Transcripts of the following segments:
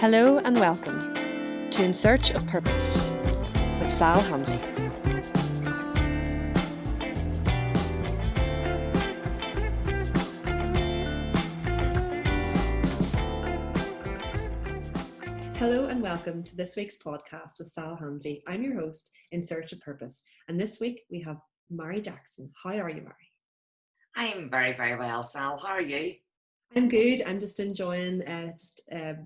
Hello and welcome to In Search of Purpose with Sal Hanvey. Hello and welcome to this week's podcast with Sal Hanvey. I'm your host, In Search of Purpose, and this week we have Mary Jackson. How are you, Mary? I'm very, very well, Sal. How are you? I'm good. I'm just enjoying,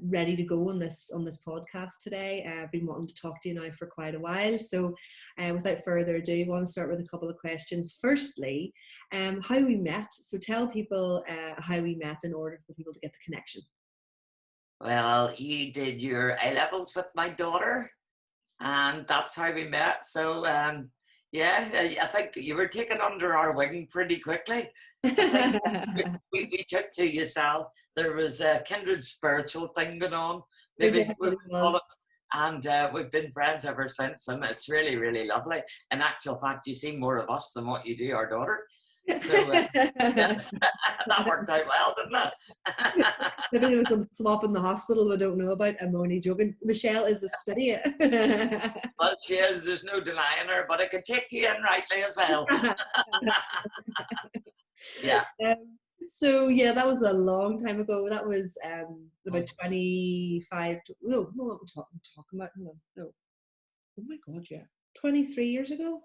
ready to go on this podcast today. I've been wanting to talk to you now for quite a while. So without further ado, I want to start with a couple of questions. Firstly, how we met. So tell people how we met in order for people to get the connection. Well, you did your A-levels with my daughter, and that's how we met. So, yeah, I think you were taken under our wing pretty quickly. I think we took to you, Sal. There was a kindred spiritual thing going on, maybe we call it, and we've been friends ever since, and it's really, really lovely. In actual fact, you see more of us than what you do our daughter. So yes, that worked out well, didn't it? Maybe there was some swap in the hospital we don't know about. I'm only joking. Michelle is a spirit. Well, she is. There's no denying her, but I could take you in rightly as well. Yeah. So yeah, that was a long time ago. That was about 25. No, what I'm talking about. No. Oh my God, yeah, 23 years ago.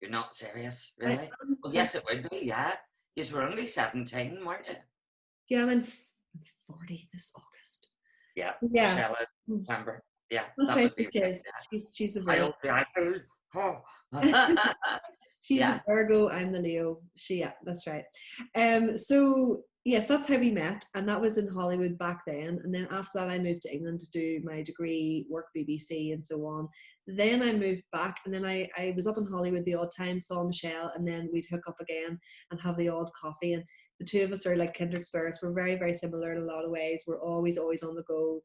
You're not serious, really? Well, yes, it would be. Yeah, you were only 17, weren't you? Yeah, and I'm 40 this August. Yeah. So, yeah. Michelle in September. Yeah. That's right. She's the Virgo. She's the Virgo. I'm the Leo. Yeah, that's right. So yes, that's how we met, and that was in Hollywood back then. And then after that, I moved to England to do my degree, work BBC, and so on. Then I moved back, and then I was up in Hollywood the odd time, saw Michelle, and then we'd hook up again and have the odd coffee. And the two of us are like kindred spirits. We're very, very similar in a lot of ways. We're always on the go,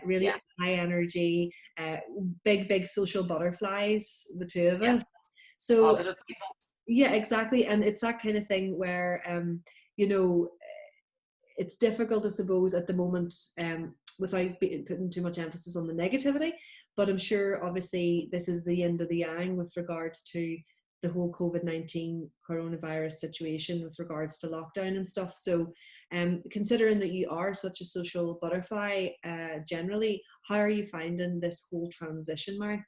really high energy, big social butterflies, the two of us. So positive people. Yeah, exactly. And it's that kind of thing where, it's difficult, I suppose, at the moment, without putting too much emphasis on the negativity. But I'm sure, obviously, this is the yin to the yang with regards to the whole COVID-19 coronavirus situation with regards to lockdown and stuff. So considering that you are such a social butterfly, generally, how are you finding this whole transition, Mary?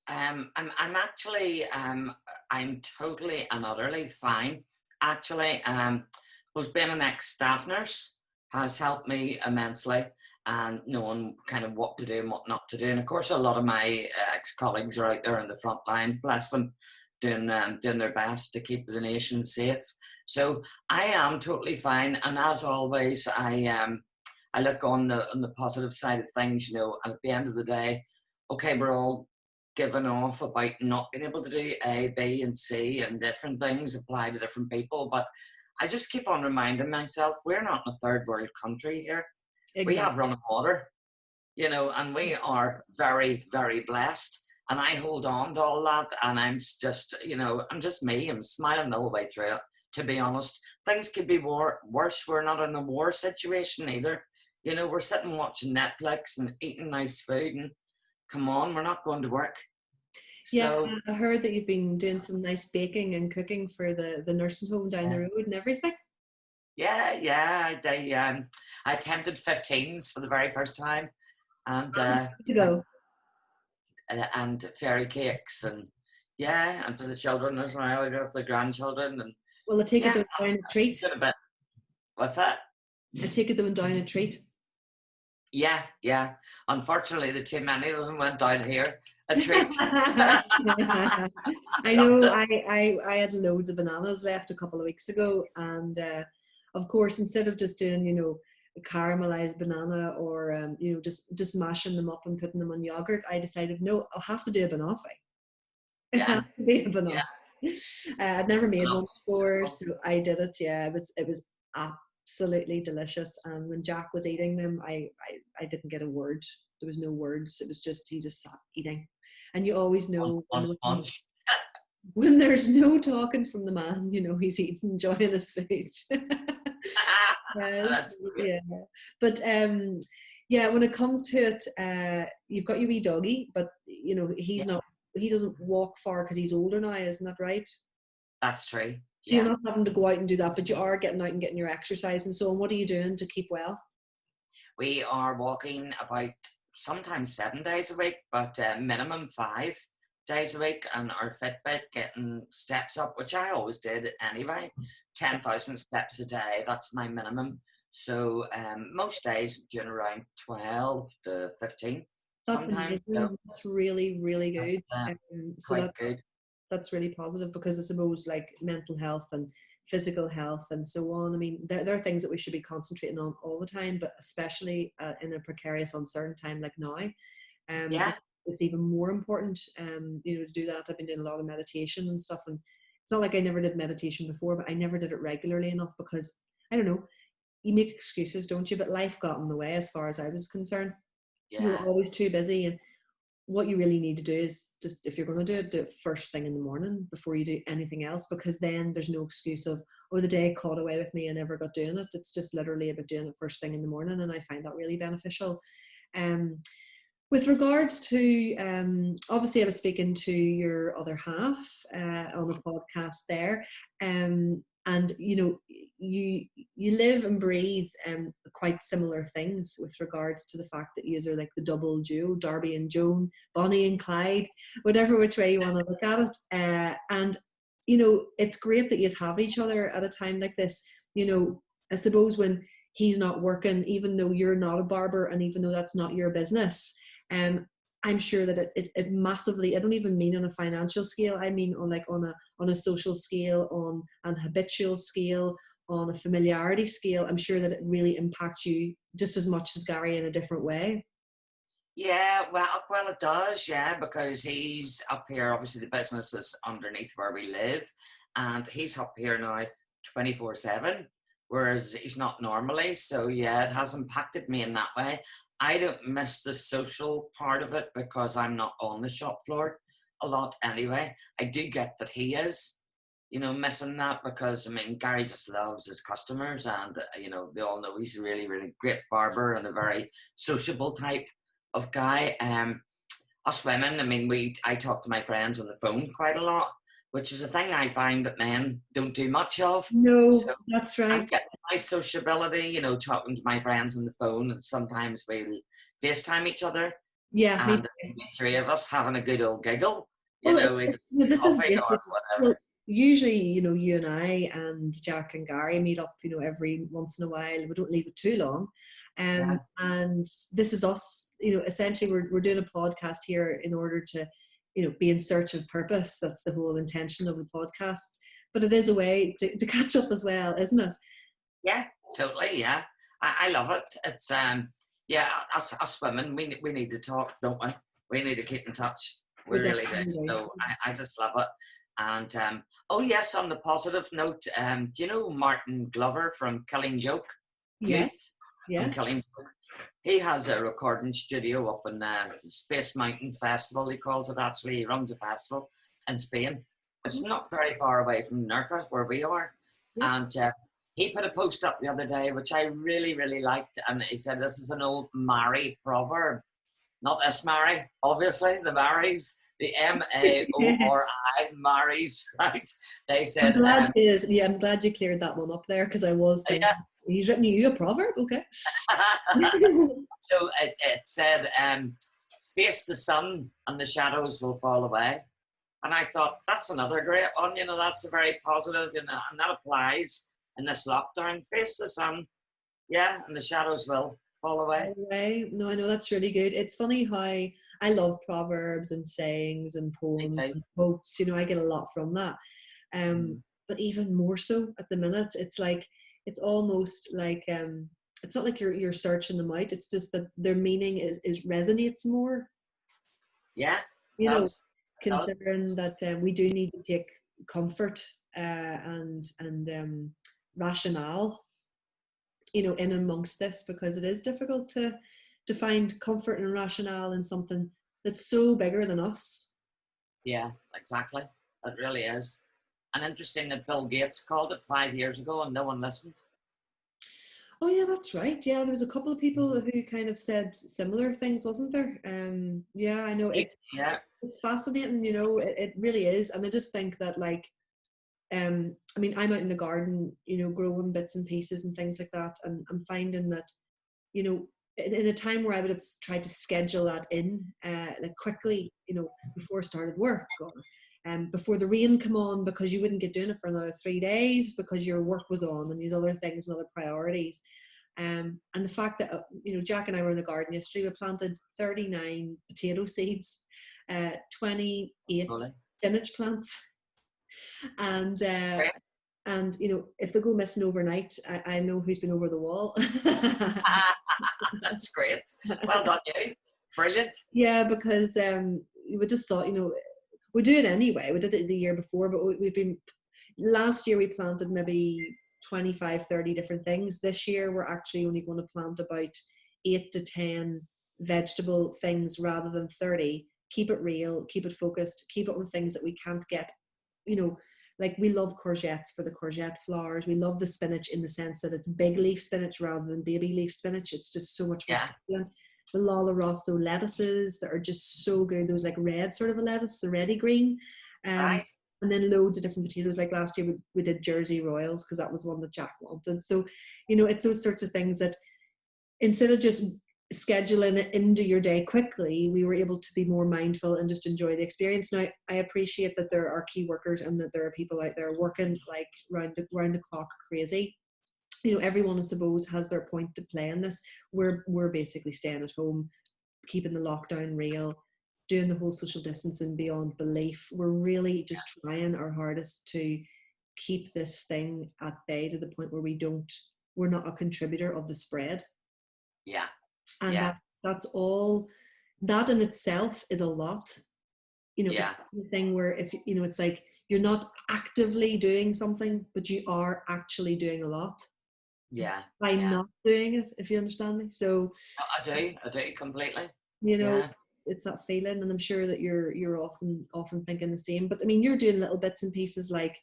I'm actually, I'm totally and utterly fine. Actually, was being an ex-staff nurse has helped me immensely, and knowing kind of what to do and what not to do. And of course, a lot of my ex-colleagues are out there in the front line, bless them, doing their best to keep the nation safe. So I am totally fine, and as always, I look on the positive side of things, and at the end of the day, okay, we're all given off about not being able to do A, B, and C, and different things apply to different people, but I just keep on reminding myself, we're not in a third world country here. Exactly. We have running water, and we are very, very blessed. And I hold on to all that. And I'm just, I'm just me. I'm smiling the whole way through it, to be honest. Things could be worse. We're not in a war situation either. We're sitting watching Netflix and eating nice food. And come on, we're not going to work. Yeah, so, I heard that you've been doing some nice baking and cooking for the nursing home down the road and everything. Yeah. I attempted 15s for the very first time, and and fairy cakes, and and for the children as well, for the grandchildren. And well, I take it they went down a treat. What's that? I take it they went down a treat. Yeah. Unfortunately, the too many of them went down here. A treat. I know. I had loads of bananas left a couple of weeks ago, and of course, instead of just doing a caramelized banana or just mashing them up and putting them on yogurt, I decided no, I'll have to do a banoffee. Yeah. I'd never made one before, so I did it. Yeah, it was absolutely delicious. And when Jack was eating them, I didn't get a word. There was no words. It was just, he just sat eating. And you always know when there's no talking from the man, he's eating, enjoying his food. Yes, yeah. But Yeah, when it comes to it, you've got your wee doggy, but you know he doesn't walk far because he's older now, isn't that right? That's true. So you're not having to go out and do that, but you are getting out and getting your exercise and so on. What are you doing to keep well? We are walking about sometimes 7 days a week, but minimum 5 days a week, and our Fitbit getting steps up, which I always did anyway. 10,000 steps a day, that's my minimum. So most days doing around 12 to 15 That's sometimes. amazing. So That's really, really good. quite good. That's really positive because I suppose like mental health and physical health and so on. I mean, there are things that we should be concentrating on all the time, but especially in a precarious, uncertain time like now. Yeah. It's even more important, you know, to do that. I've been doing a lot of meditation and stuff, and it's not like I never did meditation before, but I never did it regularly enough because I don't know. You make excuses, don't you? But life got in the way as far as I was concerned. We were Yeah. always too busy, and what you really need to do is just, if you're going to do it first thing in the morning before you do anything else, because then there's no excuse of, oh, the day caught away with me, I never got doing it. It's just literally about doing it first thing in the morning, and I find that really beneficial. With regards to, obviously I was speaking to your other half on the podcast there, and you know, you live and breathe quite similar things with regards to the fact that you are like the double duo, Darby and Joan, Bonnie and Clyde, whatever which way you want to look at it. And you know, it's great that you have each other at a time like this. You know, I suppose when he's not working, even though you're not a barber and even though that's not your business, I'm sure that it massively, I don't even mean on a financial scale, I mean on like on a social scale, on an habitual scale, on a familiarity scale. I'm sure that it really impacts you just as much as Garry in a different way. Yeah, well, it does, yeah, because he's up here. Obviously, the business is underneath where we live, and he's up here now 24/7, whereas he's not normally. So yeah, it has impacted me in that way. I don't miss the social part of it because I'm not on the shop floor a lot anyway. I do get that he is, you know, missing that because, I mean, Garry just loves his customers, and you know, they all know he's a really, really great barber and a very sociable type of guy. Us women, I mean, I talk to my friends on the phone quite a lot, which is a thing I find that men don't do much of. No, So that's I'm right. getting my sociability, you know, talking to my friends on the phone, and sometimes we'll FaceTime each other, Yeah, me and too. the three of us having a good old giggle, you Well, know, with this is coffee or it. Well, whatever. usually, you know, you and I and Jack and Garry meet up, you know, every once in a while. We don't leave it too long. Yeah. And this is us, you know, essentially we're doing a podcast here in order to, you know, be in search of purpose. That's the whole intention of the podcasts. But it is a way to catch up as well, isn't it? Yeah, totally. Yeah, I love it. It's yeah, us women, we need to talk, don't we? We need to keep in touch. We We really do. definitely do. So I just love it. And oh yes, on the positive note, do you know Martin Glover from Killing Joke? Yeah, Youth from yeah. Killing Joke. He has a recording studio up in the Space Mountain Festival. He calls it, actually. He runs a festival in Spain. It's not very far away from Nerja, where we are. Yeah. And he put a post up the other day, which I really, really liked. And he said, this is an old Maori proverb. Not this Maori, obviously, the Maoris, the Maori, Maoris, right? They I'm said, glad I'm glad you cleared that one up there because I was thinking yeah. he's written you a proverb, okay? So it said, face the sun and the shadows will fall away. And I thought, that's another great one, you know, that's a very positive, you know, and that applies in this lockdown. Face the sun, yeah, and the shadows will fall away. Anyway, no, I know that's really good. It's funny how I love proverbs and sayings and poems Okay. and quotes. You know, I get a lot from that. But even more so at the minute, it's like it's almost like it's not like you're searching them out. It's just that their meaning is resonates more. Yeah, it You know, does. It does. considering that we do need to take comfort and rationale, you know, in amongst this, because it is difficult to find comfort and rationale in something that's so bigger than us. Yeah, exactly. It really is. And interesting that Bill Gates called it 5 years ago and no one listened. Oh yeah, that's right. Yeah, there was a couple of people who kind of said similar things, wasn't there? Yeah, I know Yeah, it's fascinating, you know, it really is. And I just think that like, I mean, I'm out in the garden, you know, growing bits and pieces and things like that. And I'm finding that, you know, in a time where I would have tried to schedule that in, like quickly, you know, before I started work or before the rain come on, because you wouldn't get doing it for another 3 days because your work was on and you had other things and other priorities. And the fact that, you know, Jack and I were in the garden yesterday, we planted 39 potato seeds, 28 totally. spinach plants, and Great. you know, if they go missing overnight, I know who's been over the wall. That's great. Well done, you. Brilliant. Yeah, because we just thought, you know, we do it anyway. We did it the year before, but we've been, last year we planted maybe 25, 30 different things. This year we're actually only going to plant about 8 to 10 vegetable things rather than 30. Keep it real, keep it focused, keep it on things that we can't get, you know, like we love courgettes for the courgette flowers. We love the spinach in the sense that it's big leaf spinach rather than baby leaf spinach. It's just so much more Yeah. succulent. The Lala Rosso lettuces that are just so good. Those like red sort of a lettuce, the reddy green. Right. And then loads of different potatoes. Like last year we did Jersey Royals because that was one that Jack wanted. So, you know, it's those sorts of things that instead of just scheduling it into your day quickly, we were able to be more mindful and just enjoy the experience. Now, I appreciate that there are key workers and that there are people out there working like round the clock crazy. You know, everyone I suppose has their point to play in this. We're basically staying at home, keeping the lockdown real, doing the whole social distancing beyond belief. We're really just trying our hardest to keep this thing at bay to the point where we're not a contributor of the spread. Yeah. And Yeah. that's all. That in itself is a lot. You know, Yeah. it's the thing where if you know, it's like you're not actively doing something, but you are actually doing a lot Yeah. by Yeah. not doing it, if you understand me. So, I do completely. you know, Yeah. it's that feeling, and I'm sure that you're often thinking the same. But I mean, you're doing little bits and pieces like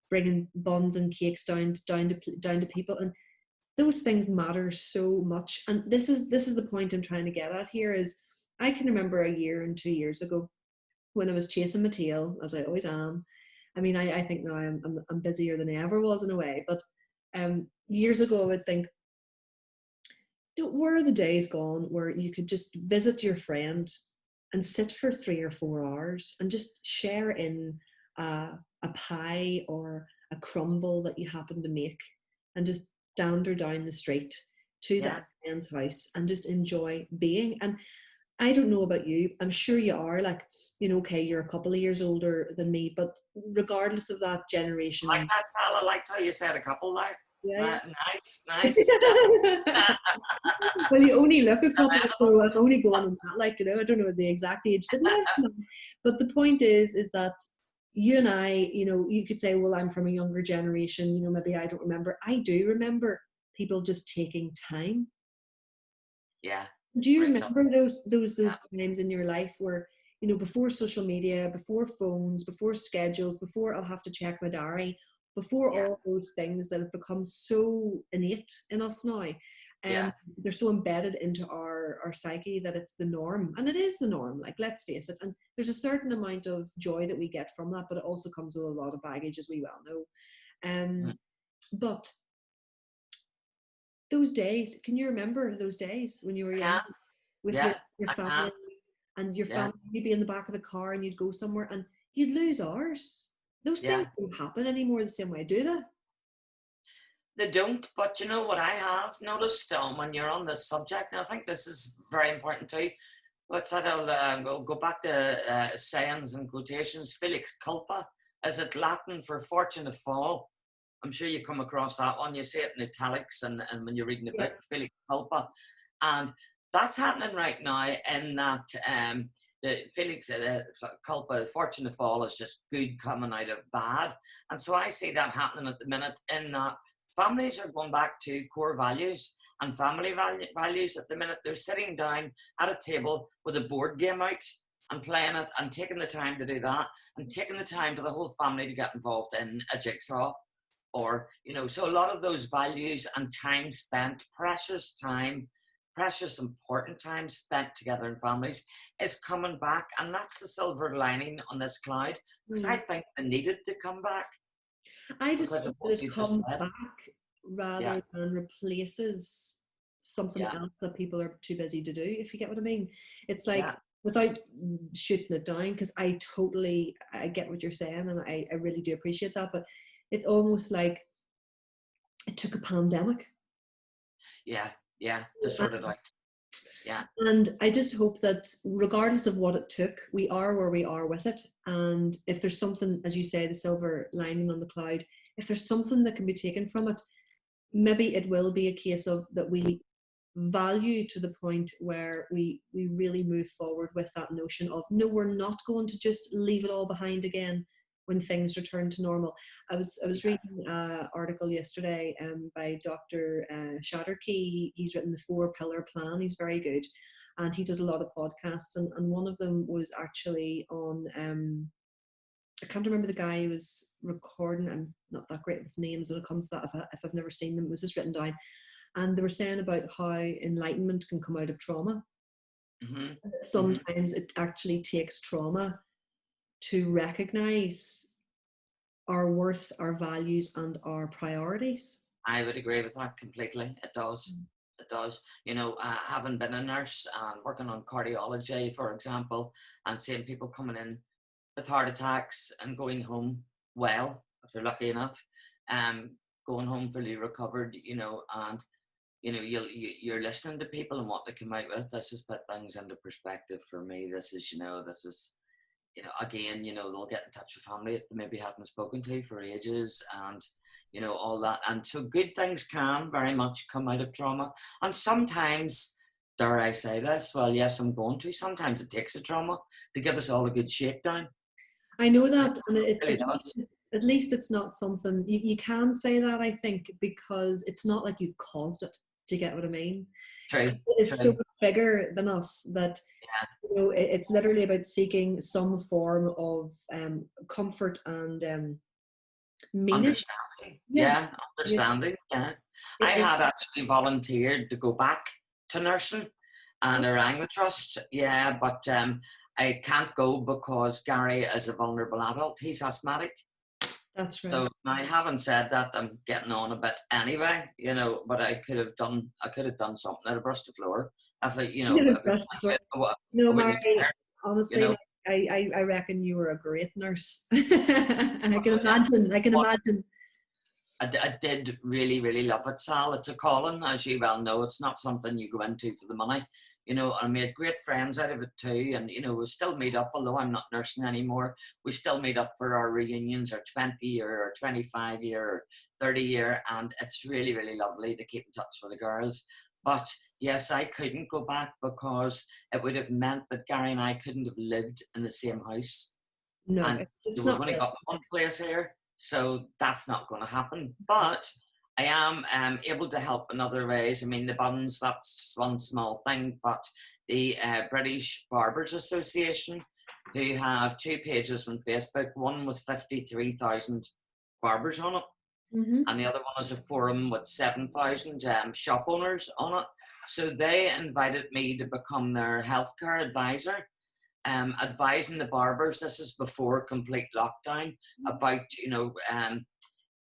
bringing buns and cakes down to people, and those things matter so much. And this is the point I'm trying to get at here is I can remember a year and 2 years ago when I was chasing my tail, as I always am. I mean, I think now I'm busier than I ever was in a way, but years ago I would think, where are the days gone where you could just visit your friend and sit for 3 or 4 hours and just share in a pie or a crumble that you happen to make and just dander down the street to Yeah. that friend's house and just enjoy being. And I don't know about you, I'm sure you are like, you know, okay, you're a couple of years older than me, but regardless of that Like generation, that fella, like how you said a couple there. yeah, Nice, nice. yeah. Yeah. Well, you only look a couple, so I'm only going on that. Like, you know, I don't know the exact age, but never mind. But the point is that you and I, you know, you could say, well, I'm from a younger generation. You know, maybe I don't remember. I do remember people just taking time. Yeah. Do you Great stuff. remember those Yeah. times in your life where, you know, before social media, before phones, before schedules, before I'll have to check my diary, before Yeah. all those things that have become so innate in us now, Yeah. they're so embedded into our psyche that it's the norm, and it is the norm. Like, let's face it. And there's a certain amount of joy that we get from that, but it also comes with a lot of baggage, as we well know. Mm. But those days, can you remember those days when you were young Yeah. with Yeah. your I can. family, and your Yeah. family would be in the back of the car and you'd go somewhere and you'd lose hours? Those Yeah. things don't happen anymore the same way, do they? They don't, but you know what I have noticed when you're on this subject, and I think this is very important too, but I'll go back to sayings and quotations. Felix culpa, is it Latin for fortune to fall? I'm sure you come across that one. You see it in italics and when you're reading the Yeah. book, Felix culpa. And that's happening right now in that the Felix culpa, the fortune to fall is just good coming out of bad. And so I see that happening at the minute in that families are going back to core values and family values at the minute. They're sitting down at a table with a board game out and playing it and taking the time to do that and taking the time for the whole family to get involved in a jigsaw. or, you know, so a lot of those values and time spent, precious important time spent together in families is coming back. And that's the silver lining on this cloud, because I think they needed to come back I just because of hope that what it you just comes said. back Yeah, rather than replaces something yeah, else that people are too busy to do, if you get what I mean. It's yeah, like, without shooting it down, because I get what you're saying, and I really do appreciate that, but it's almost like it took a pandemic. yeah, yeah, to sort it out. Yeah, And I just hope that regardless of what it took, we are where we are with it. And if there's something, as you say, the silver lining on the cloud, if there's something that can be taken from it, maybe it will be a case of that we value to the point where we really move forward with that notion of, no, we're not going to just leave it all behind again when things return to normal. I was yeah. reading an article yesterday by Dr. Shatterkey. He's written the 4-pillar plan. He's very good, and he does a lot of podcasts, and one of them was actually on I can't remember the guy who was recording. I'm not that great with names when it comes to that. If I've never seen them, it was just written down. And they were saying about how enlightenment can come out of trauma. Mm-hmm. Mm-hmm. Sometimes it actually takes trauma to recognize our worth, our values, and our priorities. I would agree with that completely. It does. It does. You know, having been a nurse and working on cardiology, for example, and seeing people coming in with heart attacks and going home well, if they're lucky enough, um, going home fully recovered, you know, and you know, you're listening to people and what they come out with. This has put things into perspective for me. This is, you know, again, you know, they'll get in touch with family that they maybe haven't spoken to for ages, and you know, all that. And so good things can very much come out of trauma. And sometimes, dare I say this, well, yes, I'm going to, sometimes it takes a trauma to give us all a good shakedown. I know that, and It really does. at least it's not something you can say that, I think, because it's not like you've caused it. Do you get what I mean? True, It's so true. much bigger than us that, Yeah, you know, it's literally about seeking some form of comfort and meaning. understanding. Yeah, Yeah, yeah. understanding. Yeah. I It, had actually volunteered to go back to nursing, and I rang the trust. Yeah, but I can't go because Garry is a vulnerable adult. He's asthmatic. that's right. So I haven't said that, I'm getting on a bit anyway, you know, but I could have done something. I'd have brushed the floor. If I, you know, if it, No, I wouldn't have Mary, cared, you honestly, know. like, I reckon you were a great nurse. I can imagine. I can But imagine. I did really, really love it, Sal. It's a calling, as you well know. It's not something you go into for the money. You know, I made great friends out of it too. And, you know, we still meet up, although I'm not nursing anymore. We still meet up for our reunions, our 20 or 25-year or 30-year. And it's really, really lovely to keep in touch with the girls. But yes, I couldn't go back because it would have meant that Garry and I couldn't have lived in the same house. No, And it's we've not only got one realistic. place here, so that's not going to happen. But I am able to help in other ways. I mean, the buns, that's just one small thing, but the British Barbers Association, who have 2 pages on Facebook, one with 53,000 barbers on it, Mm-hmm. and the other one is a forum with 7,000 shop owners on it. So they invited me to become their healthcare advisor, advising the barbers. This is before complete lockdown, about, you know,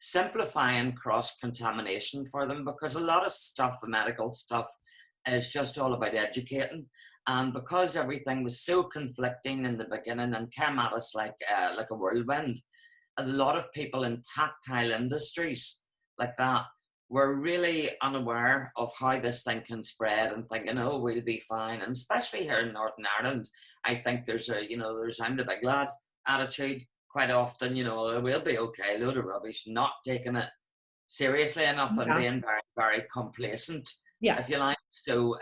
simplifying cross-contamination for them, because a lot of stuff, the medical stuff, is just all about educating. And because everything was so conflicting in the beginning and came at us like a whirlwind, a lot of people in tactile industries like that were really unaware of how this thing can spread and thinking, oh, we'll be fine. And especially here in Northern Ireland, I think there's I'm the big lad attitude quite often, you know, we'll be okay, load of rubbish, not taking it seriously enough and Yeah. being very, very complacent, Yeah. if you like. So,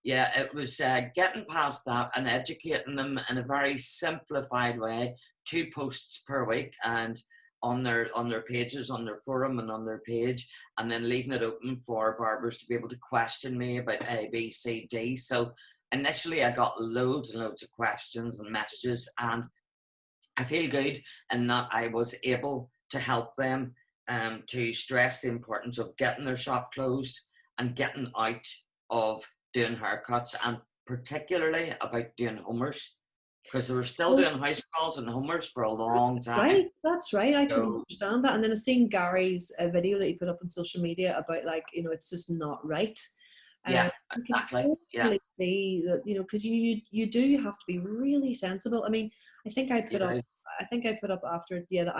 yeah, it was getting past that and educating them in a very simplified way, 2 posts per week, and on their pages, on their forum and on their page, and then leaving it open for barbers to be able to question me about A, B, C, D. So initially I got loads and loads of questions and messages, and I feel good in that I was able to help them to stress the importance of getting their shop closed and getting out of doing haircuts, and particularly about doing homers, because they were still doing house calls and homers for a long time. Right, that's right. I can So, understand that. And then I've seen Gary's video that he put up on social media about, like, you know, it's just not right. yeah, You can exactly. Yeah, totally see that, you know, because you do have to be really sensible. I mean, you know, I think I put up after, yeah, that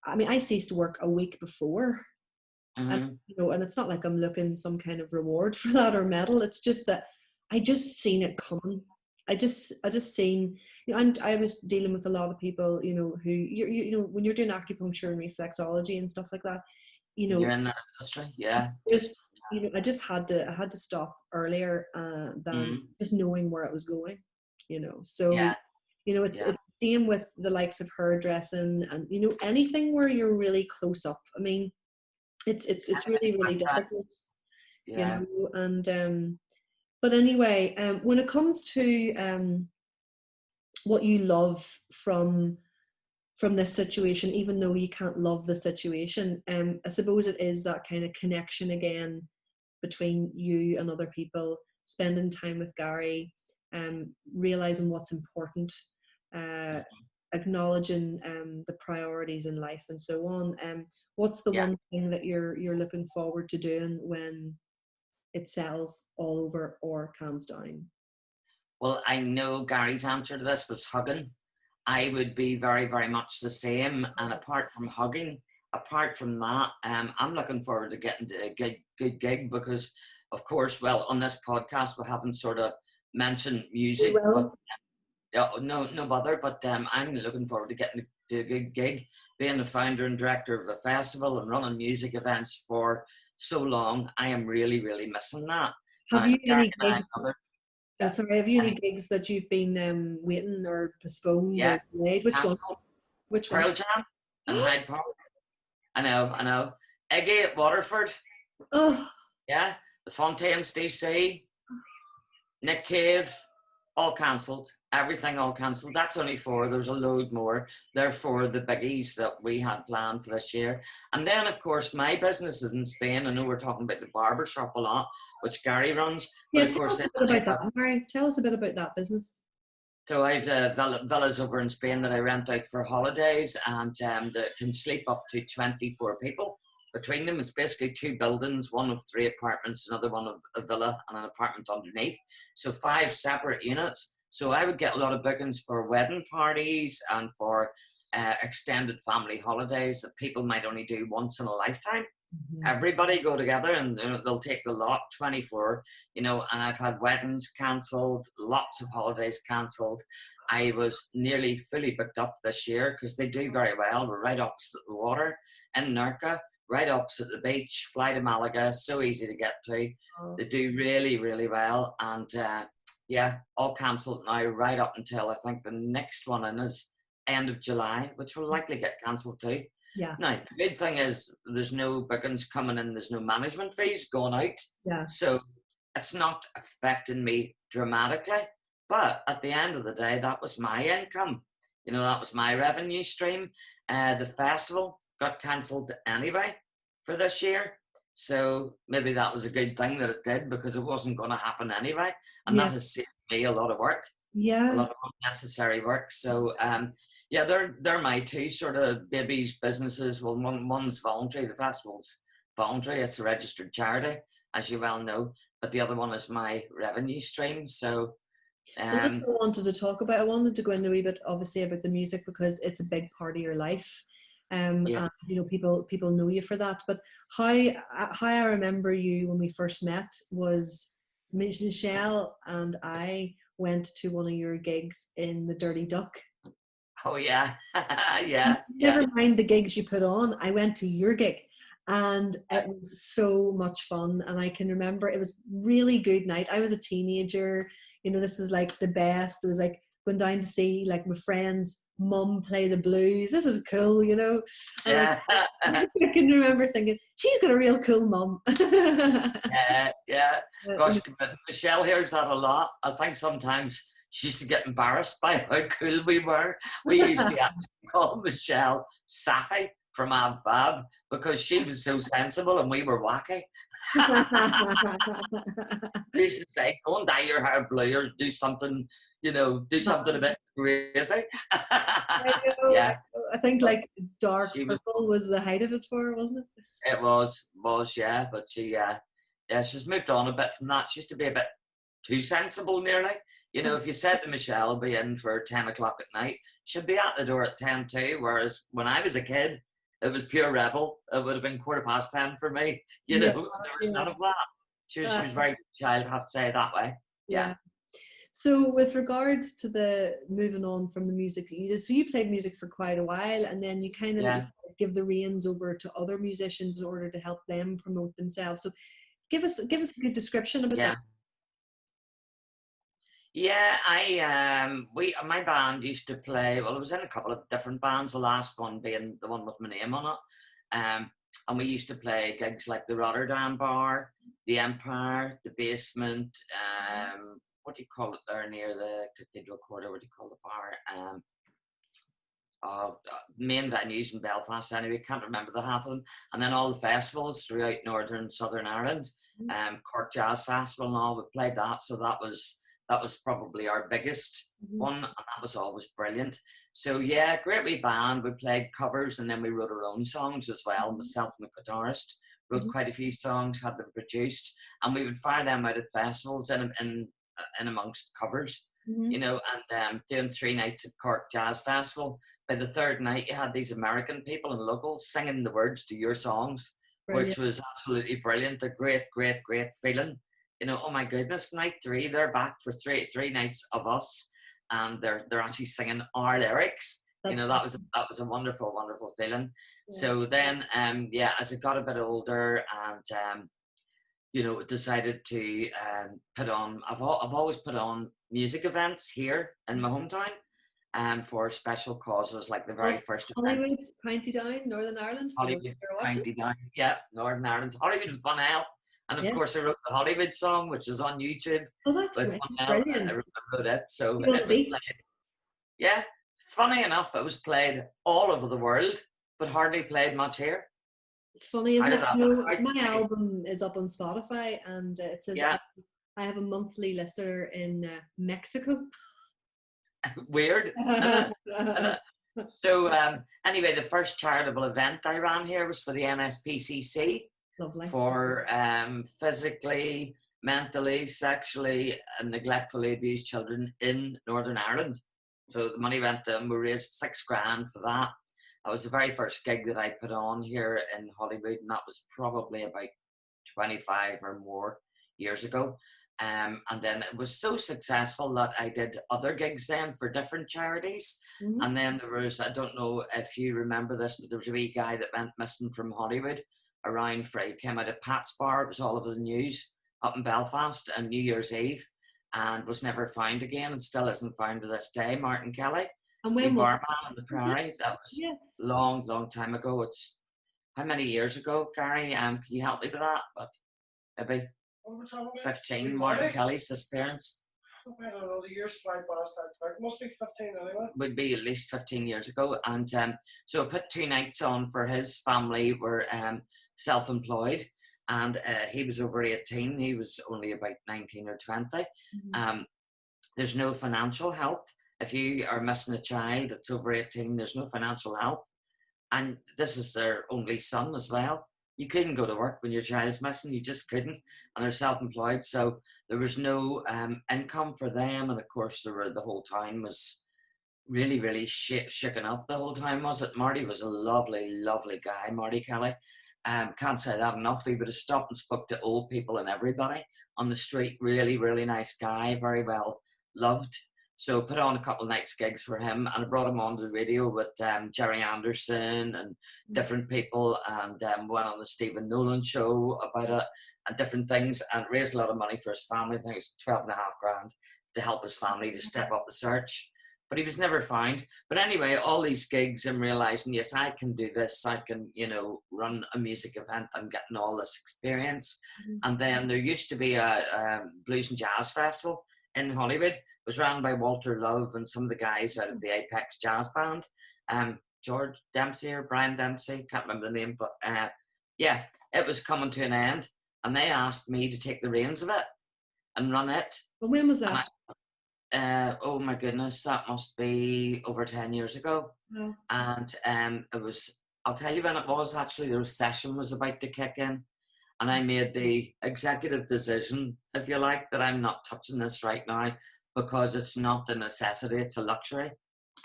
I mean, I ceased to work a week before. And, mm-hmm. you know, and it's not like I'm looking some kind of reward for that or medal. It's just that I just seen it coming. I just seen, you know, I was dealing with a lot of people, you know, who you know, when you're doing acupuncture and reflexology and stuff like that, you You're know, in that industry, yeah. just, you know, I had to stop earlier than Mm-hmm. just knowing where it was going, you know. So, Yeah, you know, it's yeah. the same with the likes of hairdressing and, you know, anything where you're really close up. I mean, it's really, really difficult, you Yeah. know. And but anyway, when it comes to what you love from this situation, even though you can't love the situation, I suppose it is that kind of connection again between you and other people, spending time with Garry, realizing what's important, uh, acknowledging the priorities in life and so on. What's the Yeah. one thing that you're looking forward to doing when it sells all over or calms down? Well, I know Gary's answer to this was hugging. I would be very, very much the same. And apart from hugging, apart from that, I'm looking forward to getting to a good gig because, of course, well, on this podcast, we haven't sort of mentioned music, but Well, yeah, no bother. But I'm looking forward to getting to a good gig, being the founder and director of a festival and running music events for so long. I am really, really missing that. have Now, you Gary any and I, gigs? other, Sorry, have you any gigs that you've been waiting or postponed yeah, or delayed? Which one? cancelled. Which one? Pearl Jam and Hyde Park. I know. Iggy at Waterford, Oh, yeah. The Fontaines DC, Nick Cave, all cancelled. Everything all cancelled. That's only four. There's a load more. They're for the biggies that we had planned for this year. And then, of course, my business is in Spain. I know we're talking about the barber shop a lot, which Garry runs. But yeah. of Tell course, us then a bit I about have, that, Mary. Tell us a bit about that business. so I have villas over in Spain that I rent out for holidays, and that can sleep up to 24 people. Between them, it's basically two buildings, one of 3 apartments, another one of a villa and an apartment underneath. So 5 separate units. So I would get a lot of bookings for wedding parties and for extended family holidays that people might only do once in a lifetime. Mm-hmm. Everybody go together and they'll take the lot, 24, you know, and I've had weddings cancelled, lots of holidays cancelled. I was nearly fully booked up this year because they do very well. We're right opposite the water in Nerja, right opposite the beach, fly to Malaga, so easy to get to. Oh. They do really, really well. And yeah, all cancelled now right up until I think the next one in is end of July, which will likely get cancelled too. Yeah. Now, the good thing is there's no bookings coming in, there's no management fees going out. Yeah. So it's not affecting me dramatically. But at the end of the day, that was my income. You know, that was my revenue stream. The festival got cancelled anyway for this year. So maybe that was a good thing that it did because it wasn't going to happen anyway. And Yeah. that has saved me a lot of work, a Yeah. lot of unnecessary work. So, yeah, they're my 2 sort of babies businesses. Well, one's voluntary. The festival's voluntary. It's a registered charity, as you well know. But the other one is my revenue stream. So, Well, that's what I wanted to talk about. I wanted to go into a wee bit, obviously, about the music because it's a big part of your life. yeah. And you know, people know you for that. But how I remember you when we first met was Michelle and I went to one of your gigs in the Dirty Duck. Oh, yeah. Yeah. Never mind the gigs you put on. I went to your gig and it was so much fun. And I can remember it was really good night. I was a teenager. You know, this was like the best. It was like going down to see like my friend's mum play the blues. This is cool, you know. And Yeah. I can remember thinking, she's got a real cool mum. Yeah. Gosh, Michelle hears that a lot. I think sometimes she used to get embarrassed by how cool we were. We used to actually call Michelle Safi from Ab Fab because she was so sensible and we were wacky. They used to say, go and dye your hair blue or do something, do something a bit crazy. I know, Yeah. I think like dark She was, purple was the height of it for her, wasn't it? it was, yeah, but she's moved on a bit from that. She used to be a bit too sensible nearly. If you said to Michelle, I'll be in for 10 o'clock at night, she'd be at the door at 10 too, whereas when I was a kid, it was pure rebel. It would have been 10:15 for me. There was none of that. She was very good child, I have to say it that way. Yeah. So with regards to the moving on from the music that you did, so you played music for quite a while and then you kind of give the reins over to other musicians in order to help them promote themselves. So give us a good description about that. Yeah, my band used to play, well, I was in a couple of different bands, the last one being the one with my name on it. And we used to play gigs like the Rotterdam Bar, the Empire, the Basement, what do you call it there near the Cathedral Quarter, what do you call the bar? Main venues in Belfast anyway, can't remember the half of them. And then all the festivals throughout Northern Southern Ireland, Cork Jazz Festival and all, we played that, so that was probably our biggest one, and that was always brilliant. So yeah, great wee band. We played covers and then we wrote our own songs as well. Myself and the guitarist wrote quite a few songs, had them produced, and we would fire them out at festivals in amongst covers, and doing 3 nights at Cork Jazz Festival. By the third night, you had these American people and locals singing the words to your songs, which was absolutely brilliant. A great, great, great feeling. Oh my goodness, night 3, they're back for three nights of us, and they're actually singing our lyrics. That was a wonderful, wonderful feeling. Yeah. So then, as I got a bit older and decided to put on. I've always put on music events here in my hometown, for special causes, like the very first Holywood, County Down, Northern Ireland. Holywood, County Down, yeah, Northern Ireland. Holywood with Fun L. And of course, I wrote the Holywood song, which is on YouTube. Oh, that's right. Brilliant. I wrote it, so it was played. Yeah, funny enough, it was played all over the world, but hardly played much here. It's funny, isn't it? My album is up on Spotify, and it says I have a monthly listener in Mexico. Weird. So anyway, the first charitable event I ran here was for the NSPCC. Lovely. For physically, mentally, sexually and neglectfully abused children in Northern Ireland. So the money went to them. We raised $6,000 for that. That was the very first gig that I put on here in Holywood, and that was probably about 25 or more years ago. And then it was so successful that I did other gigs then for different charities. And then there was, I don't know if you remember this, but there was a wee guy that went missing from Holywood around Friday, came out of Pat's Bar. It was all over the news up in Belfast on New Year's Eve, and was never found again, and still isn't found to this day. Martin Kelly, and when Barber in the Prairie. That was long, long time ago. It's how many years ago, Garry? Can you help me with that? But maybe 15. Martin Kelly's disappearance. I don't know, the years fly past that quick. Must be 15 anyway. Would be at least 15 years ago. And so I put 2 nights on for his family, were self-employed, and he was over 18. He was only about 19 or 20. There's no financial help. If you are missing a child that's over 18, there's no financial help. And this is their only son as well. You couldn't go to work when your child's missing. You just couldn't. And they're self-employed. So there was no income for them. And of course, the whole town was really, really shaken up the whole time, was it? Marty was a lovely, lovely guy, Marty Kelly. Can't say that enough. He would have stopped and spoke to old people and everybody on the street. Really, really nice guy. Very well loved. So put on a couple of nights gigs for him, and I brought him on the radio with Jerry Anderson and different people, and went on the Stephen Nolan show about it and different things, and raised a lot of money for his family. I think it's $12,500 to help his family to step up the search. But he was never found. But anyway, all these gigs and realizing, yes, I can do this. I can, run a music event. I'm getting all this experience. And then there used to be a blues and jazz festival in Holywood. It was run by Walter Love and some of the guys out of the Apex Jazz Band. George Dempsey or Brian Dempsey, can't remember the name, but yeah, it was coming to an end, and they asked me to take the reins of it and run it. But when was that? Oh my goodness, that must be over 10 years ago. Oh. And it was, I'll tell you when it was, actually, the recession was about to kick in. And I made the executive decision, if you like, that I'm not touching this right now because it's not a necessity, it's a luxury.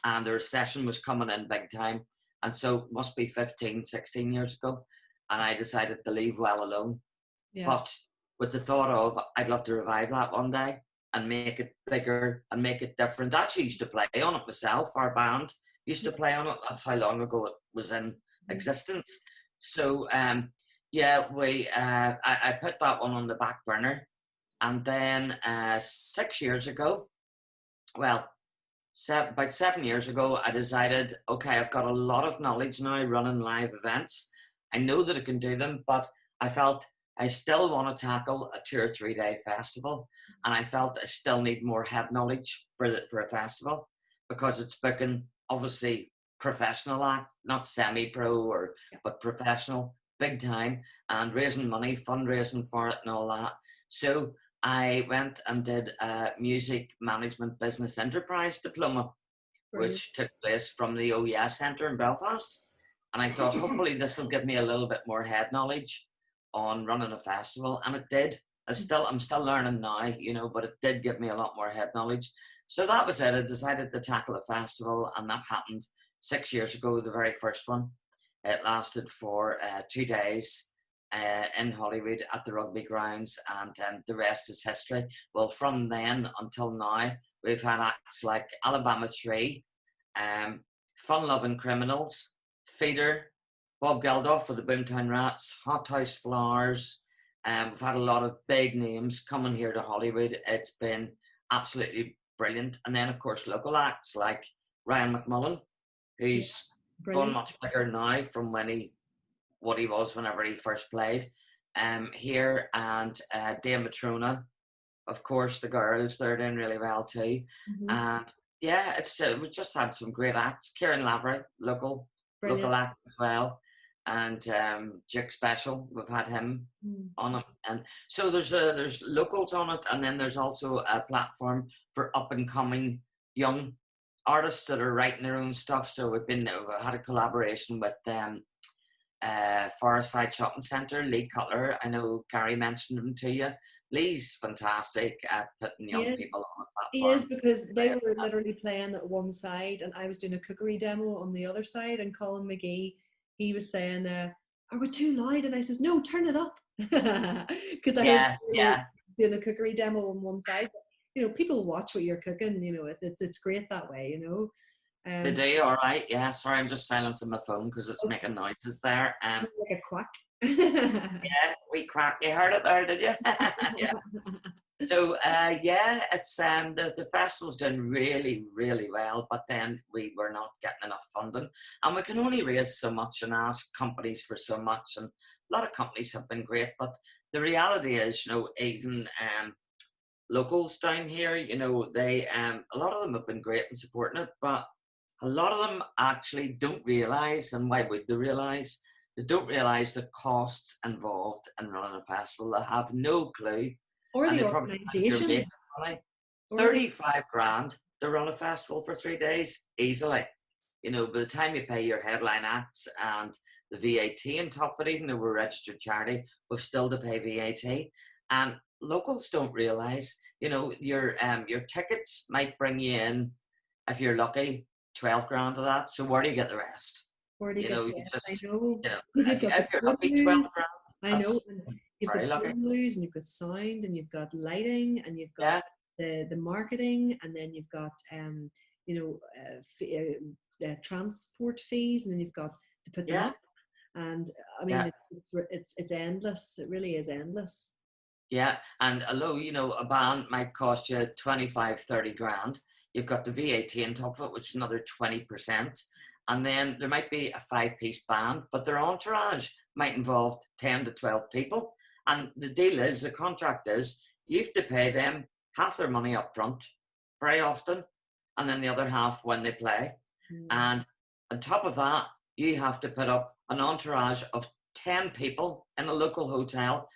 And the recession was coming in big time. And so it must be 15, 16 years ago. And I decided to leave well alone. Yeah. But with the thought of, I'd love to revive that one day and make it bigger and make it different. I actually used to play on it myself. Our band used to play on it. That's how long ago it was in existence. So, yeah, I put that one on the back burner. And then 6 years ago, well, about 7 years ago, I decided, okay, I've got a lot of knowledge now running live events. I know that I can do them, but I felt I still want to tackle a 2 or 3 day festival. And I felt I still need more head knowledge for a festival because it's booking, obviously, professional act, not semi-pro, but professional, big time, and raising money, fundraising for it and all that. So I went and did a music management business enterprise diploma, which took place from the OES Centre in Belfast. And I thought, hopefully this will give me a little bit more head knowledge on running a festival. And it did. I'm still learning now, you know, but it did give me a lot more head knowledge. So that was it. I decided to tackle a festival, and that happened 6 years ago, the very first one. It lasted for 2 days in Hollywood at the rugby grounds, and the rest is history. Well, from then until now, we've had acts like Alabama 3, Fun Lovin Criminals, Feeder, Bob Geldof for the Boomtown Rats, Hothouse Flowers. We've had a lot of big names coming here to Hollywood. It's been absolutely brilliant. And then, of course, local acts like Ryan McMullan, who's gone much bigger now from what he was whenever he first played here, and Dame Matrona, of course, the girls, they're doing really well too. And yeah, we've just had some great acts. Kieran Lavery, local act as well, and Jake Special, we've had him on it. And so there's locals on it, and then there's also a platform for up and coming young artists that are writing their own stuff. So we've had a collaboration with Fireside Shopping Centre, Lee Cutler. I know Garry mentioned him to you. Lee's fantastic at putting young people on the platform. He is, because they were literally playing at one side and I was doing a cookery demo on the other side, and Colin McGee, he was saying, are we too loud? And I says, no, turn it up. Because I was doing a cookery demo on one side. But, you know, people watch what you're cooking, you know, it's great that way, you know. They do, all right. Yeah, sorry, I'm just silencing my phone because it's making noises there. Like a quack. Yeah, we crack. You heard it there, did you? Yeah. So, it's the festival's doing really, really well, but then we were not getting enough funding, and we can only raise so much and ask companies for so much, and a lot of companies have been great, but the reality is, you know, even locals down here, you know, they a lot of them have been great in supporting it, but a lot of them actually don't realise, and why would they realise? They don't realise the costs involved in running a festival. They have no clue. Or the organisation. 35 grand to run a festival for 3 days, easily. You know, by the time you pay your headline acts and the VAT on top of it, even though we're a registered charity, we've still to pay VAT. And locals don't realise, you know, your tickets might bring you in, if you're lucky, 12 grand of that. So where do you get the rest? Where do you get the rest? I know. You know, if you're lucky, 12 grand. I know. You've got venues, and you've got sound, and you've got lighting, and you've got the marketing, and then you've got transport fees, and then you've got to put them up. And I mean, it's endless. It really is endless. Yeah, and although, you know, a band might cost you 25, 30 grand, you've got the VAT on top of it, which is another 20%. And then there might be a 5-piece band, but their entourage might involve 10 to 12 people. And the deal is, the contract is, you have to pay them half their money up front very often, and then the other half when they play. And On top of that, you have to put up an entourage of 10 people in a local hotel,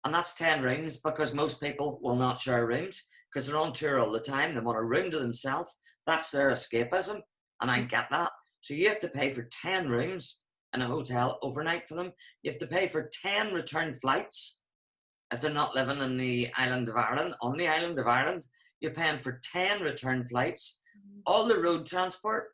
and that's 10 rooms, because most people will not share rooms because they're on tour all the time. They want a room to themselves. That's their escapism, and I get that. So you have to pay for 10 rooms in a hotel overnight for them. You have to pay for 10 return flights if they're not living in the island of Ireland. On the island of Ireland, you're paying for 10 return flights, all the road transport,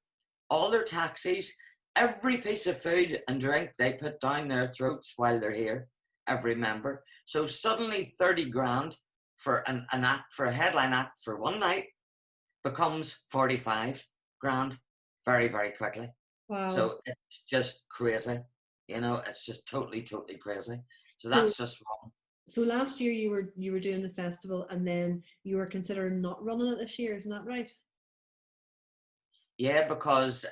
all their taxis, every piece of food and drink they put down their throats while they're here, every member. So suddenly 30 grand for an act, for a headline act for one night, becomes 45 grand very, very quickly. Wow. So it's just crazy. You know, it's just totally, totally crazy. So So- that's just wrong. So last year you were doing the festival, and then you were considering not running it this year, isn't that right? Yeah, because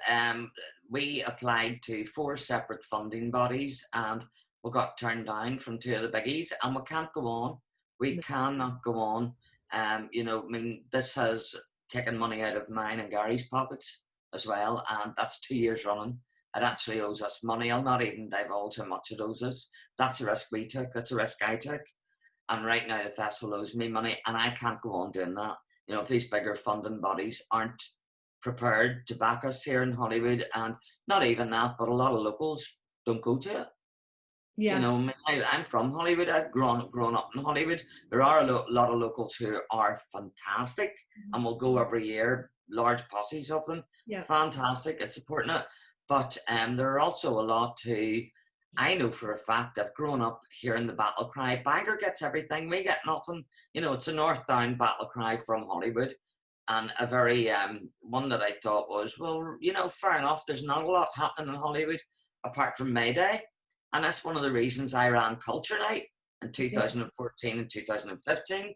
we applied to 4 separate funding bodies and we got turned down from 2 of the biggies, and we can't go on. We No. cannot go on. You know, I mean, this has taken money out of mine and Garry's pockets as well, and that's 2 years running. It actually owes us money. I'll not even divulge how much it owes us. That's a risk we took. That's a risk I took. And right now the festival owes me money, and I can't go on doing that. You know, if these bigger funding bodies aren't prepared to back us here in Hollywood, and not even that, but a lot of locals don't go to it. Yeah. You know, I'm from Hollywood. I've grown up in Hollywood. There are a lot of locals who are fantastic and will go every year, large posses of them. Yeah. Fantastic at supporting it. But there are also a lot who I know for a fact have grown up here in the battle cry. Bangor gets everything, we get nothing. You know, it's a north down battle cry from Hollywood. And a very one that I thought was, well, you know, fair enough, there's not a lot happening in Hollywood apart from May Day. And that's one of the reasons I ran Culture Night in 2014 and 2015,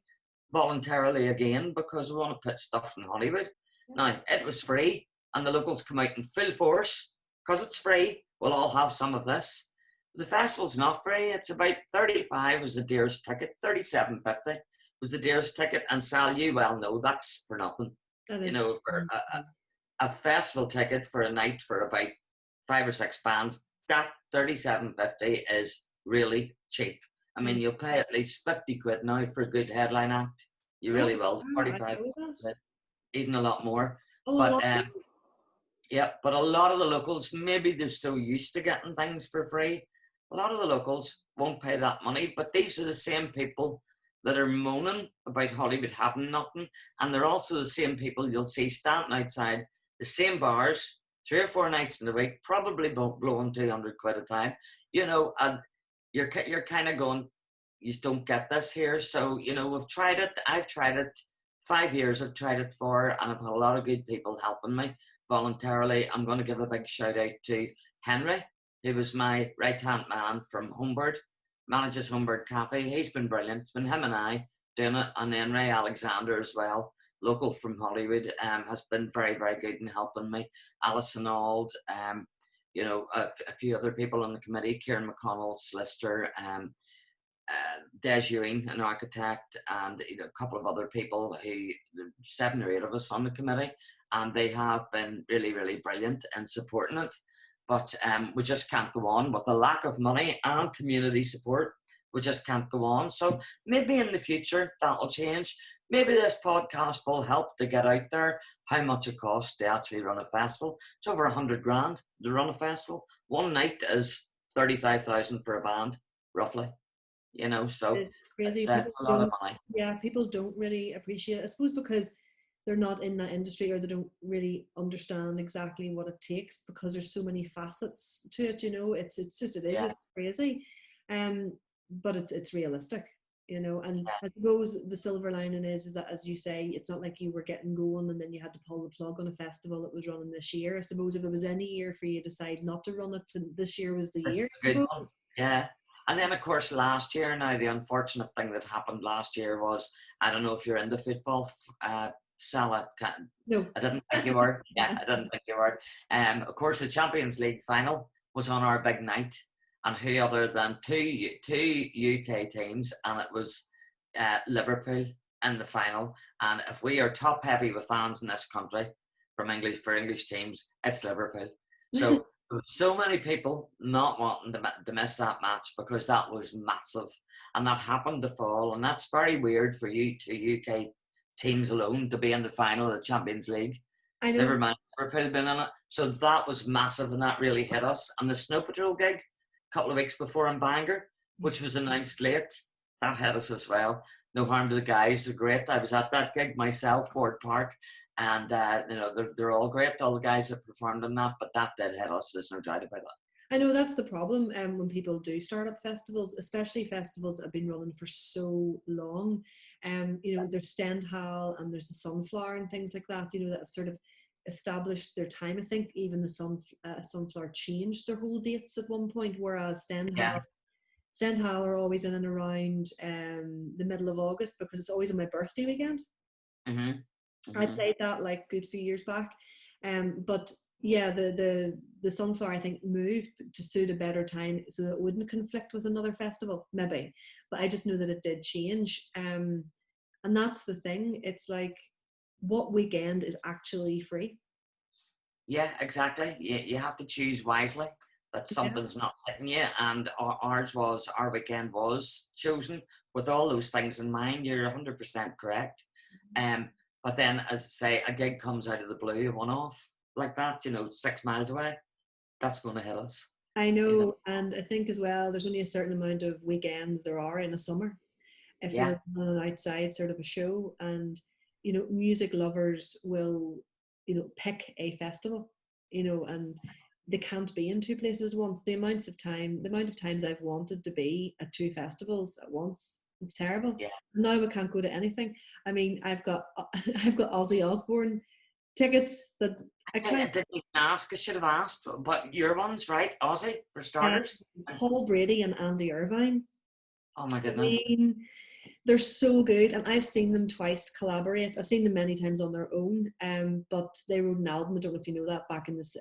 voluntarily again, because we want to put stuff in Hollywood. Now, it was free, and the locals come out in full force. Because it's free, we'll all have some of this. The festival's not free. It's about 35 was the dearest ticket, 37.50 was the dearest ticket. And Sal, you well know that's for nothing. You know, for a festival ticket for a night for about 5 or 6 bands, that 37.50 is really cheap. I mean, you'll pay at least 50 quid now for a good headline act. You really will. 45 quid, even a lot more. But yeah, but a lot of the locals, maybe they're so used to getting things for free, a lot of the locals won't pay that money. But these are the same people that are moaning about Hollywood having nothing, and they're also the same people you'll see standing outside the same bars 3 or 4 nights in the week, probably blowing 200 quid a time, you know, and you're kind of going, you just don't get this here. So, you know, we've tried it. I've tried it. 5 years I've tried it for, and I've had a lot of good people helping me voluntarily. I'm going to give a big shout out to Henry, who was my right-hand man from Homebird, manages Homebird Cafe. He's been brilliant. It's been him and I doing it, and then Ray Alexander as well, local from Hollywood, has been very, very good in helping me. Alison Auld, you know, a few other people on the committee, Kieran McConnell, solicitor, Des Ewing, an architect, and you know, a couple of other people, 7 or 8 of us on the committee, and they have been really, really brilliant in supporting it. But we just can't go on with the lack of money and community support. We just can't go on. So maybe in the future that will change. Maybe this podcast will help to get out there how much it costs to actually run a festival. It's over 100 grand to run a festival. One night is 35,000 for a band, roughly. You know, so it's crazy. It's a lot of money. Yeah, people don't really appreciate it, I suppose, because they're not in that industry, or they don't really understand exactly what it takes, because there's so many facets to it. You know, it's crazy, but it's realistic. You know, and I suppose the silver lining is that, as you say, it's not like you were getting going and then you had to pull the plug on a festival that was running this year. I suppose if it was any year for you to decide not to run it, this year was the year. Good one. Yeah. And then, of course, last year, now the unfortunate thing that happened last year was, I don't know if you're into football, Sal, no, I didn't think you were. Yeah, I didn't think you were. Of course, the Champions League final was on our big night, and who other than two UK teams, and it was Liverpool in the final. And if we are top heavy with fans in this country for English teams, it's Liverpool. So there were so many people not wanting to miss that match because that was massive, and that happened the fall, and that's very weird for you two UK teams alone to be in the final of the Champions League. I know. Never mind Liverpool been in it. So that was massive, and that really hit us. And the Snow Patrol gig a couple of weeks before in Bangor, which was announced late, that hit us as well. No harm to the guys, they're great. I was at that gig myself, Ford Park, and they're all great, all the guys that performed on that, but that did hit us, there's no doubt about it. I know that's the problem when people do start up festivals, especially festivals that have been running for so long. There's Stendhal and there's the Sunflower and things like that, that have sort of established their time. I think even the Sunflower changed their whole dates at one point, whereas Stendhal are always in and around the middle of August because it's always on my birthday weekend. Mm-hmm. Mm-hmm. I played that like a good few years back. But yeah, the Sunflower, I think, moved to suit a better time so that it wouldn't conflict with another festival, maybe. But I just know that it did change. And that's the thing. It's like, what weekend is actually free? Yeah, exactly. You have to choose wisely that something's not hitting you. And our weekend was chosen with all those things in mind. You're 100% correct. But then, as I say, a gig comes out of the blue, a one-off like that, 6 miles away, that's going to hit us. I know, and I think as well, there's only a certain amount of weekends there are in a summer. If you're on an outside sort of a show, and music lovers will, pick a festival, and they can't be in two places at once. The amount of times I've wanted to be at two festivals at once, it's terrible. Yeah. Now we can't go to anything. I mean, I've got Ozzy Osbourne tickets that I didn't even ask. I should have asked, but your one's right, Ozzy for starters. Paul Brady and Andy Irvine. Oh my goodness. I mean, they're so good, and I've seen them twice collaborate. I've seen them many times on their own, but they wrote an album, I don't know if you know that, back in this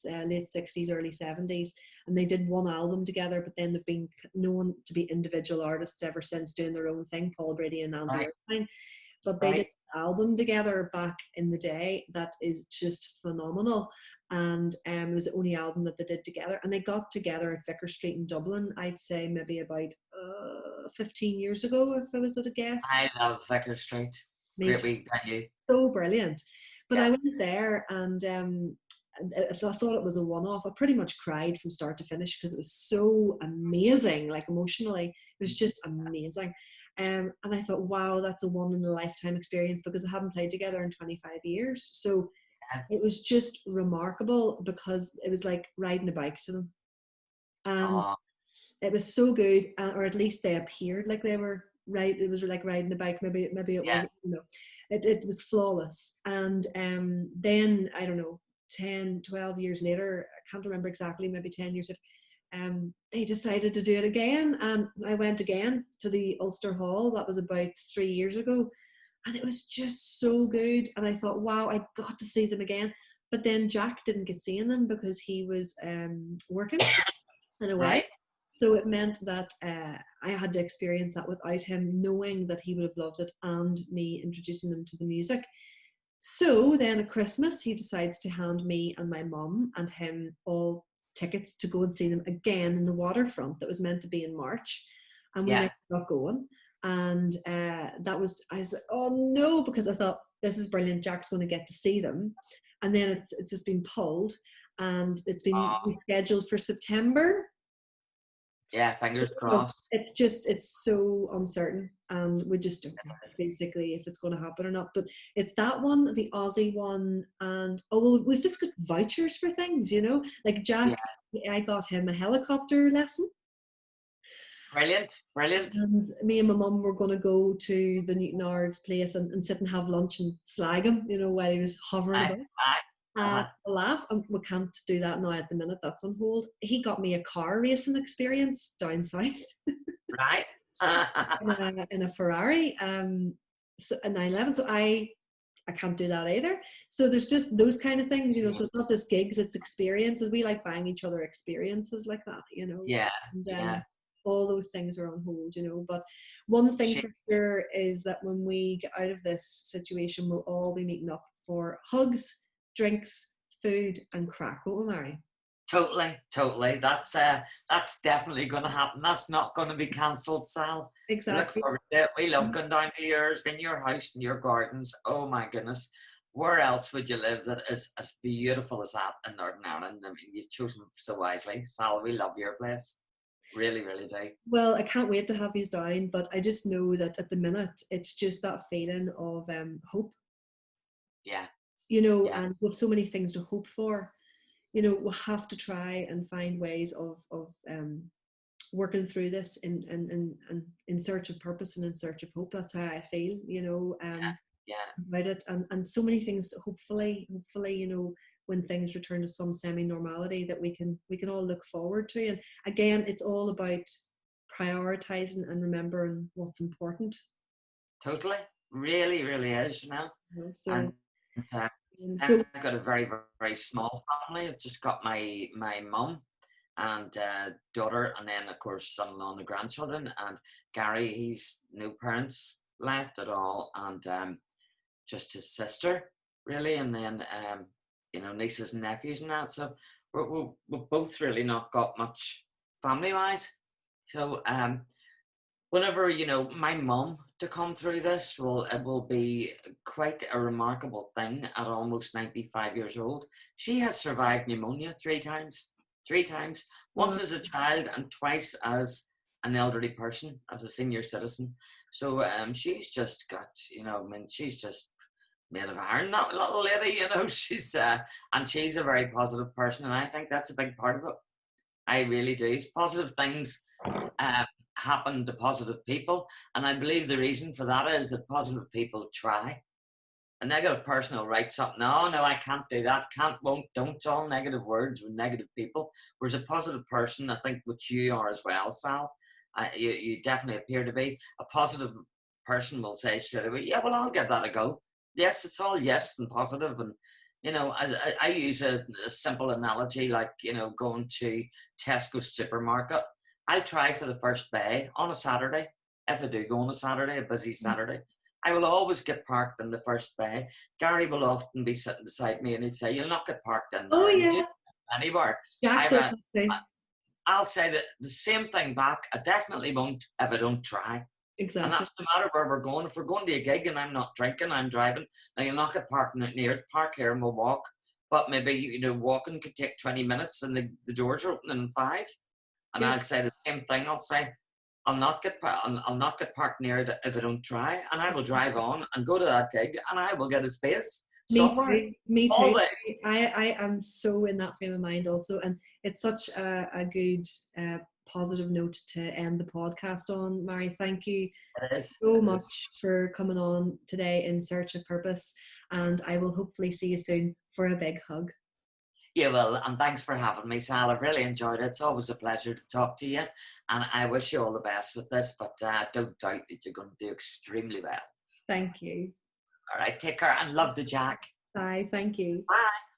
late 60s, early 70s, and they did one album together, but then they've been known to be individual artists ever since, doing their own thing, Paul Brady and Andy Irvine. But they did an album together back in the day that is just phenomenal, and it was the only album that they did together, and they got together at Vicar Street in Dublin, I'd say maybe about 15 years ago, if I was at a guess. I love Vicar Street. Great week venue. So brilliant. But I went there, and I thought it was a one-off. I pretty much cried from start to finish because it was so amazing, like emotionally. It was just amazing. And I thought, wow, that's a one-in-a-lifetime experience, because I haven't played together in 25 years. So it was just remarkable, because it was like riding a bike to them. And it was so good, or at least they appeared like they were right. It was like riding a bike. Maybe it wasn't. It was flawless. And then, I don't know, 10, 12 years later, I can't remember exactly, maybe 10 years later, they decided to do it again, and I went again to the Ulster Hall. That was about 3 years ago, and it was just so good. And I thought, wow, I got to see them again. But then Jack didn't get seeing them because he was working in a way. Right. So it meant that I had to experience that without him, knowing that he would have loved it, and me introducing them to the music. So then at Christmas, he decides to hand me and my mum and him all tickets to go and see them again in the Waterfront. That was meant to be in March, and we ended up going. And I was like, oh no, because I thought, this is brilliant, Jack's going to get to see them. And then it's just been pulled, and it's been rescheduled for September. Yeah, fingers crossed. It's so uncertain, and we just don't know basically if it's going to happen or not. But it's that one, the Aussie one, and we've just got vouchers for things, like Jack. I got him a helicopter lesson. Brilliant. And me and my mum were going to go to the Newton Ards place and sit and have lunch and slag him, while he was hovering about. Laugh, and we can't do that now at the minute. That's on hold. He got me a car racing experience down south. Right. in a Ferrari, so a 911. So I can't do that either. So there's just those kind of things, So it's not just gigs; it's experiences. We like buying each other experiences like that, Yeah. And, all those things are on hold, But one thing for sure is that when we get out of this situation, we'll all be meeting up for hugs, drinks, food and crack, won't we, Mary? Totally, totally. That's definitely going to happen. That's not going to be cancelled, Sal. Look Exactly. forward to it. We love going down to yours, in your house and your gardens. Oh my goodness. Where else would you live that is as beautiful as that in Northern Ireland? I mean, you've chosen so wisely. Sal, we love your place. Really, really do. Well, I can't wait to have you down, but I just know that at the minute, it's just that feeling of hope, Yeah. and Yeah. with so many things to hope for, we'll have to try and find ways of working through this in search of purpose and in search of hope. That's how I feel, Yeah. about it. And so many things, hopefully, when things return to some semi-normality, that we can all look forward to. And again, it's all about prioritizing and remembering what's important. Totally. Really, really is, So, And so I've got a very, very small family. I've just got my mum and daughter, and then of course son-in-law and the grandchildren. And Garry, he's no parents left at all, and just his sister really, and then nieces and nephews and that. So we've both really not got much family wise. So whenever my mum to come through this, it will be quite a remarkable thing at almost 95 years old. She has survived pneumonia three times, once as a child and twice as an elderly person, as a senior citizen. So she's just got, she's just made of iron, that little lady. She's and she's a very positive person, and I think that's a big part of it. I really do. Positive things happen to positive people, and I believe the reason for that is that positive people try. A negative person will write something, no, I can't do that, can't, won't, don't, it's all negative words with negative people. Whereas a positive person, I think, which you are as well, Sal, you definitely appear to be, a positive person will say straight away, yeah, well, I'll give that a go. Yes, it's all yes and positive. And I use a simple analogy, like going to Tesco supermarket. I'll try for the first bay on a Saturday. If I do go on a Saturday, a busy Saturday, I will always get parked in the first bay. Garry will often be sitting beside me and he'd say, you'll not get parked in there. Oh, and yeah. do anywhere. I'll say that the same thing back. I definitely won't if I don't try. Exactly. And that's no matter where we're going. If we're going to a gig and I'm not drinking, I'm driving. Now, you'll not get parked near it. Park here and we'll walk. But maybe, walking could take 20 minutes and the doors are opening in 5. And I'll say the same thing. I'll say, I'll not get parked near it if I don't try. And I will drive on and go to that gig and I will get a space somewhere. Me too. Always. I am so in that frame of mind also. And it's such a good positive note to end the podcast on. Mary, thank you so much for coming on today in Search of Purpose, and I will hopefully see you soon for a big hug. Yeah, well, and thanks for having me, Sal. I've really enjoyed it. It's always a pleasure to talk to you, and I wish you all the best with this, but don't doubt that you're going to do extremely well. Thank you. All right, take care and love the Jack. Bye, thank you. Bye.